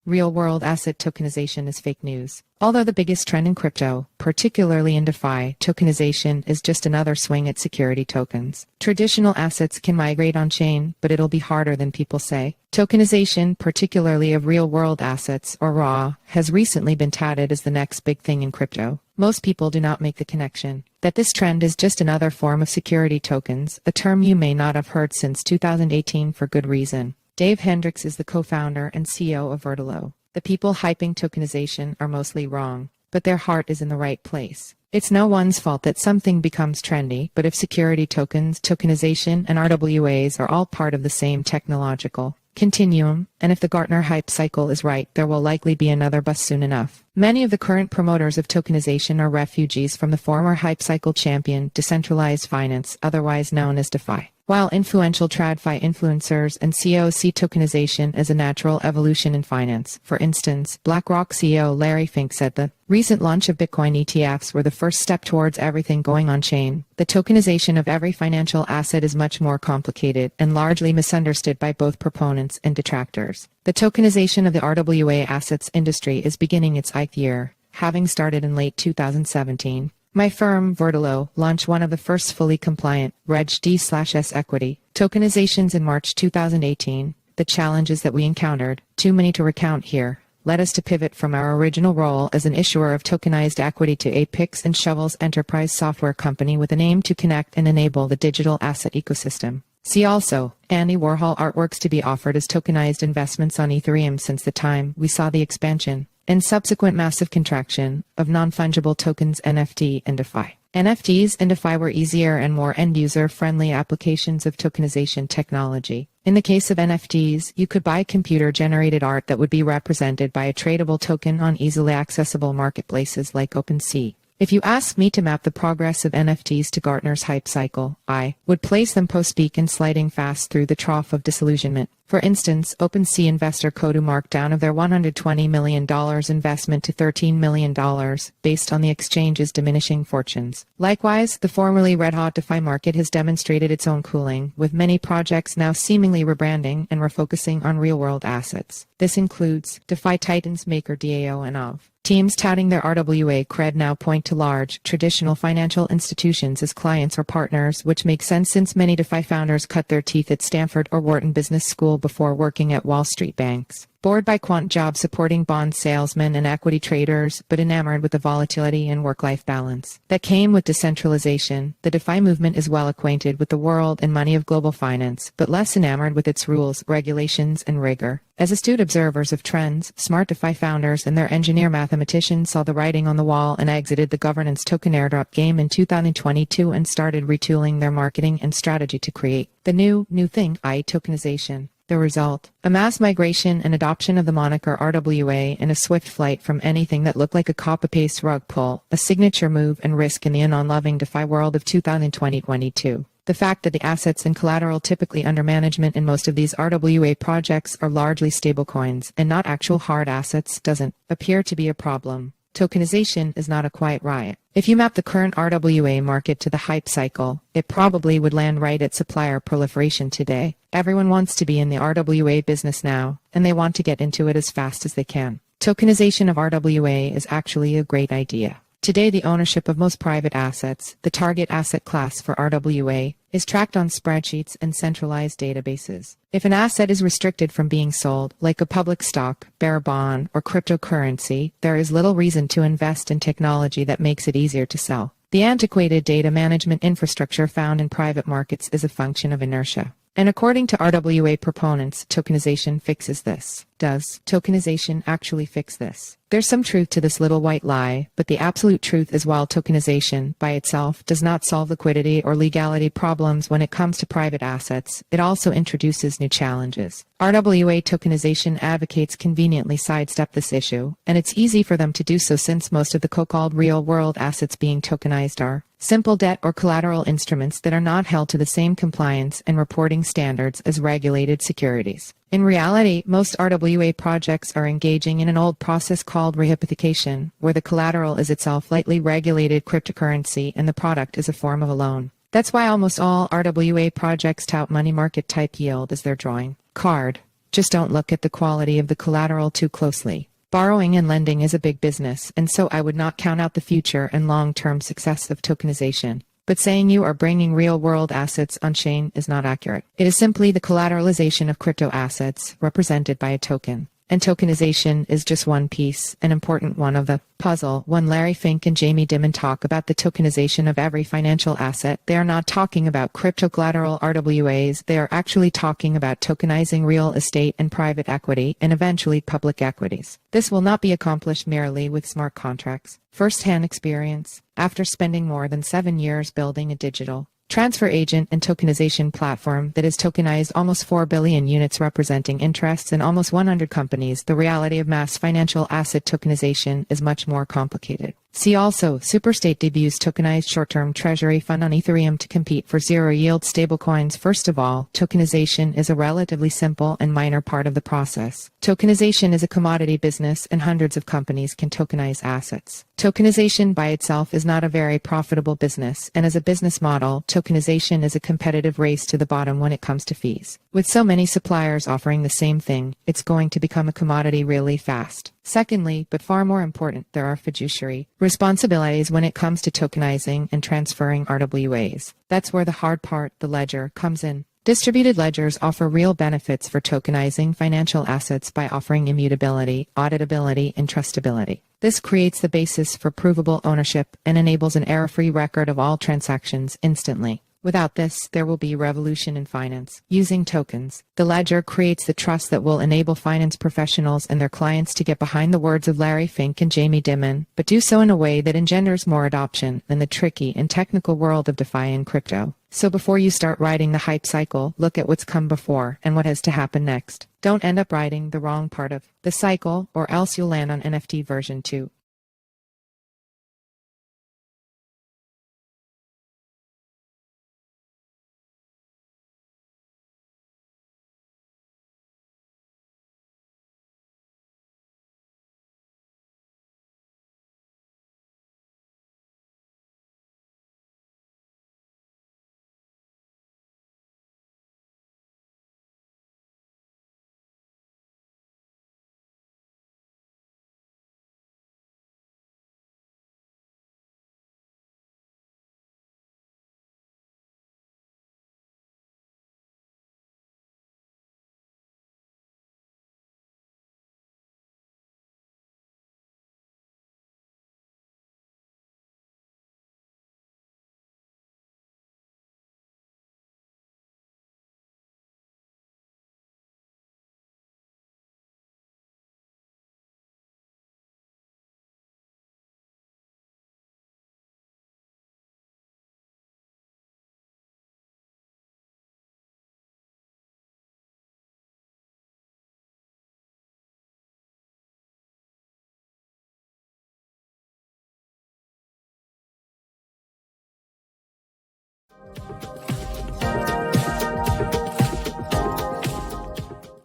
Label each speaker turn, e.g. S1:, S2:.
S1: Real-world asset tokenization is fake news. Although the biggest trend in crypto, particularly in DeFi, tokenization is just another swing at security tokens. Traditional assets can migrate on-chain, but it'll be harder than people say. Tokenization, particularly of real-world assets, or RAW, has recently been touted as the next big thing in crypto. Most people do not make the connection that this trend is just another form of security tokens, a term you may not have heard since 2018 for good reason. Dave Hendricks is the co-founder and CEO of Vertilo. The people hyping tokenization are mostly wrong, but their heart is in the right place. It's no one's fault that something becomes trendy, but if security tokens, tokenization, and RWAs are all part of the same technological continuum, and if the Gartner hype cycle is right, there will likely be another bust soon enough. Many of the current promoters of tokenization are refugees from the former hype cycle champion, decentralized finance, otherwise known as DeFi. While influential TradFi influencers and CEOs see tokenization as a natural evolution in finance. For instance, BlackRock CEO Larry Fink said the recent launch of Bitcoin ETFs were the first step towards everything going on-chain. The tokenization of every financial asset is much more complicated and largely misunderstood by both proponents and detractors. The tokenization of the RWA assets industry is beginning its 8th year, having started in late 2017. My firm, Vertilo, launched one of the first fully compliant Reg D/S equity tokenizations in March 2018. The challenges that we encountered, too many to recount here, led us to pivot from our original role as an issuer of tokenized equity to a picks and shovels enterprise software company with an aim to connect and enable the digital asset ecosystem. See also, Andy Warhol artworks to be offered as tokenized investments on Ethereum since the time we saw the expansion and subsequent massive contraction of non-fungible tokens NFT and DeFi. NFTs and DeFi were easier and more end-user-friendly applications of tokenization technology. In the case of NFTs, you could buy computer-generated art that would be represented by a tradable token on easily accessible marketplaces like OpenSea. If you ask me to map the progress of NFTs to Gartner's hype cycle, I would place them post-peak and sliding fast through the trough of disillusionment. For instance, OpenSea investor Kodu marked down of their $120 million investment to $13 million, based on the exchange's diminishing fortunes. Likewise, the formerly red-hot DeFi market has demonstrated its own cooling, with many projects now seemingly rebranding and refocusing on real-world assets. This includes DeFi titans Maker DAO and OV. Teams touting their RWA cred now point to large, traditional financial institutions as clients or partners, which makes sense since many DeFi founders cut their teeth at Stanford or Wharton Business School before working at Wall Street banks. Bored by quant jobs supporting bond salesmen and equity traders, but enamored with the volatility and work-life balance that came with decentralization, the DeFi movement is well acquainted with the world and money of global finance, but less enamored with its rules, regulations, and rigor. As astute observers of trends, smart DeFi founders and their engineer mathematicians saw the writing on the wall and exited the governance token airdrop game in 2022 and started retooling their marketing and strategy to create the new thing, i.e. tokenization. The result: a mass migration and adoption of the moniker RWA and a swift flight from anything that looked like a copy-paste rug pull, a signature move and risk in the anon-loving DeFi world of 2020-22. The fact that the assets and collateral typically under management in most of these RWA projects are largely stablecoins and not actual hard assets doesn't appear to be a problem. Tokenization is not a quiet riot. If you map the current RWA market to the hype cycle, it probably would land right at supplier proliferation today. Everyone wants to be in the RWA business now, and they want to get into it as fast as they can. Tokenization of RWA is actually a great idea. Today, the ownership of most private assets, the target asset class for RWA, is tracked on spreadsheets and centralized databases. If an asset is restricted from being sold, like a public stock, bearer bond, or cryptocurrency, there is little reason to invest in technology that makes it easier to sell. The antiquated data management infrastructure found in private markets is a function of inertia. And according to RWA proponents, tokenization fixes this. Does tokenization actually fix this? There's some truth to this little white lie, but the absolute truth is while tokenization, by itself, does not solve liquidity or legality problems when it comes to private assets, it also introduces new challenges. RWA tokenization advocates conveniently sidestep this issue, and it's easy for them to do so since most of the so-called real-world assets being tokenized are simple debt or collateral instruments that are not held to the same compliance and reporting standards as regulated securities. In reality, most RWA projects are engaging in an old process called rehypothecation, where the collateral is itself lightly regulated cryptocurrency and the product is a form of a loan. That's why almost all RWA projects tout money market type yield as their drawing card. Just don't look at the quality of the collateral too closely. Borrowing and lending is a big business, and so I would not count out the future and long-term success of tokenization. But saying you are bringing real-world assets on-chain is not accurate. It is simply the collateralization of crypto assets represented by a token. And tokenization is just one piece, an important one of the puzzle. When Larry Fink and Jamie Dimon talk about the tokenization of every financial asset, they are not talking about crypto collateral RWAs, they are actually talking about tokenizing real estate and private equity, and eventually public equities. This will not be accomplished merely with smart contracts. First-hand experience. After spending more than 7 years building a digital transfer agent and tokenization platform that has tokenized almost 4 billion units representing interests in almost 100 companies, the reality of mass financial asset tokenization is much more complicated. See also, Superstate debuts tokenized short-term treasury fund on Ethereum to compete for zero-yield stablecoins. First of all, tokenization is a relatively simple and minor part of the process. Tokenization is a commodity business and hundreds of companies can tokenize assets. Tokenization by itself is not a very profitable business, and as a business model, tokenization is a competitive race to the bottom when it comes to fees. With so many suppliers offering the same thing, it's going to become a commodity really fast. Secondly, but far more important, there are fiduciary responsibilities when it comes to tokenizing and transferring RWAs. That's where the hard part, the ledger, comes in. Distributed ledgers offer real benefits for tokenizing financial assets by offering immutability, auditability, and trustability. This creates the basis for provable ownership and enables an error-free record of all transactions instantly. Without this, there will be revolution in finance. Using tokens, the ledger creates the trust that will enable finance professionals and their clients to get behind the words of Larry Fink and Jamie Dimon, but do so in a way that engenders more adoption than the tricky and technical world of DeFi and crypto. So before you start riding the hype cycle, look at what's come before and what has to happen next. Don't end up riding the wrong part of the cycle, or else you'll land on NFT version 2.